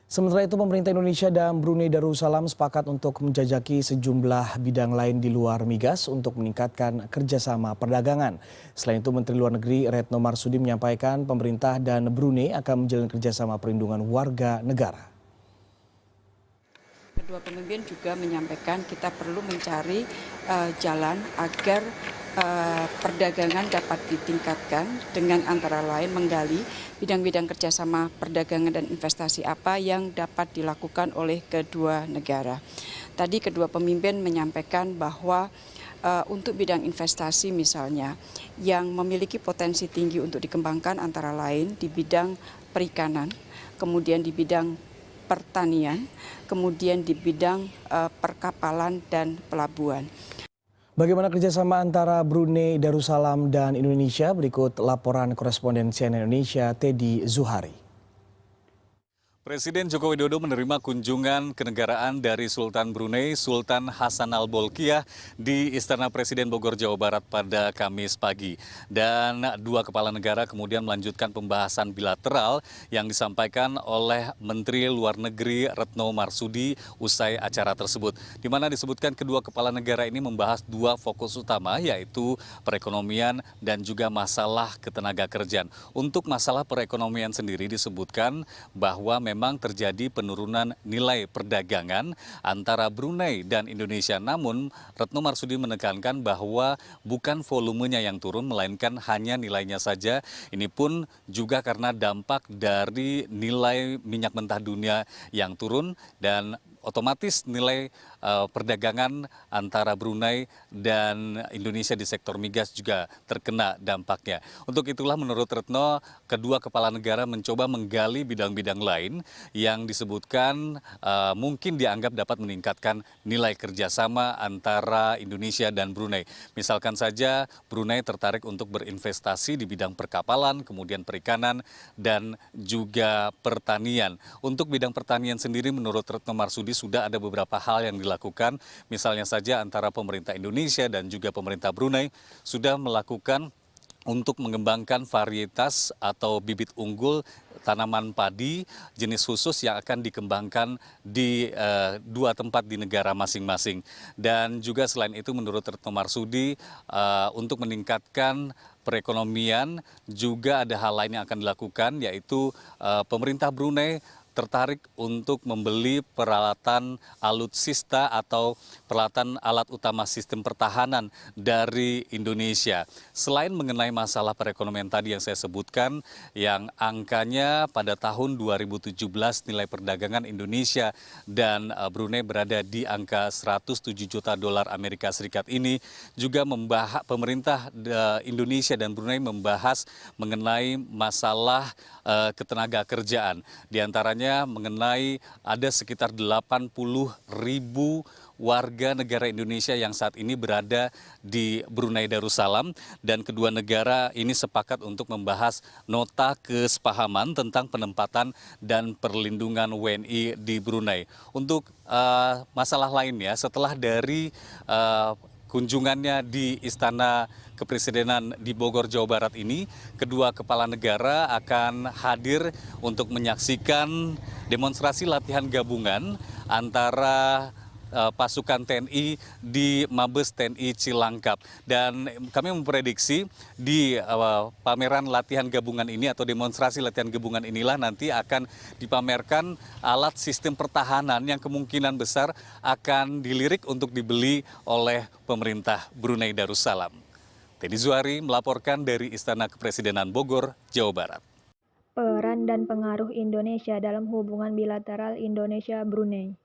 Sementara itu, pemerintah Indonesia dan Brunei Darussalam sepakat untuk menjajaki sejumlah bidang lain di luar migas untuk meningkatkan kerjasama perdagangan. Selain itu, Menteri Luar Negeri Retno Marsudi menyampaikan pemerintah dan Brunei akan menjalin kerjasama perlindungan warga negara. Kedua pemimpin juga menyampaikan kita perlu mencari jalan agar perdagangan dapat ditingkatkan dengan antara lain menggali bidang-bidang kerjasama perdagangan dan investasi apa yang dapat dilakukan oleh kedua negara. Tadi kedua pemimpin menyampaikan bahwa untuk bidang investasi misalnya yang memiliki potensi tinggi untuk dikembangkan antara lain di bidang perikanan, kemudian di bidang pertanian, kemudian di bidang perkapalan dan pelabuhan. Bagaimana kerjasama antara Brunei Darussalam dan Indonesia? Berikut laporan koresponden CNN Indonesia Teddy Zuhari. Presiden Joko Widodo menerima kunjungan kenegaraan dari Sultan Brunei, Sultan Hassanal Bolkiah di Istana Presiden Bogor, Jawa Barat pada Kamis pagi. Dan dua kepala negara kemudian melanjutkan pembahasan bilateral yang disampaikan oleh Menteri Luar Negeri Retno Marsudi usai acara tersebut. Di mana disebutkan kedua kepala negara ini membahas dua fokus utama, yaitu perekonomian dan juga masalah ketenagakerjaan. Untuk masalah perekonomian sendiri disebutkan bahwa memang terjadi penurunan nilai perdagangan antara Brunei dan Indonesia. Namun Retno Marsudi menekankan bahwa bukan volumenya yang turun, melainkan hanya nilainya saja. Ini pun juga karena dampak dari nilai minyak mentah dunia yang turun dan otomatis nilai perdagangan antara Brunei dan Indonesia di sektor migas juga terkena dampaknya. Untuk itulah menurut Retno, kedua kepala negara mencoba menggali bidang-bidang lain yang disebutkan mungkin dianggap dapat meningkatkan nilai kerjasama antara Indonesia dan Brunei. Misalkan saja Brunei tertarik untuk berinvestasi di bidang perkapalan, kemudian perikanan, dan juga pertanian. Untuk bidang pertanian sendiri menurut Retno Marsudi sudah ada beberapa hal yang dilakukan, misalnya saja antara pemerintah Indonesia dan juga pemerintah Brunei sudah melakukan untuk mengembangkan varietas atau bibit unggul tanaman padi jenis khusus yang akan dikembangkan di dua tempat di negara masing-masing. Dan juga selain itu menurut Retno Marsudi untuk meningkatkan perekonomian juga ada hal lain yang akan dilakukan, yaitu pemerintah Brunei tertarik untuk membeli peralatan alutsista atau peralatan alat utama sistem pertahanan dari Indonesia. Selain mengenai masalah perekonomian tadi yang saya sebutkan, yang angkanya pada tahun 2017 nilai perdagangan Indonesia dan Brunei berada di angka 107 juta dolar Amerika Serikat ini, juga pemerintah Indonesia dan Brunei membahas mengenai masalah ketenaga kerjaan. Di antaranya mengenai ada sekitar 80.000 warga negara Indonesia yang saat ini berada di Brunei Darussalam, dan kedua negara ini sepakat untuk membahas nota kesepahaman tentang penempatan dan perlindungan WNI di Brunei. Untuk masalah lainnya, setelah dari kunjungannya di Istana Kepresidenan di Bogor, Jawa Barat ini, kedua kepala negara akan hadir untuk menyaksikan demonstrasi latihan gabungan antara pasukan TNI di Mabes TNI Cilangkap. Dan kami memprediksi di pameran latihan gabungan ini atau demonstrasi latihan gabungan inilah nanti akan dipamerkan alat sistem pertahanan yang kemungkinan besar akan dilirik untuk dibeli oleh pemerintah Brunei Darussalam. Teddy Zuhari melaporkan dari Istana Kepresidenan Bogor, Jawa Barat. Peran dan pengaruh Indonesia dalam hubungan bilateral Indonesia-Brunei.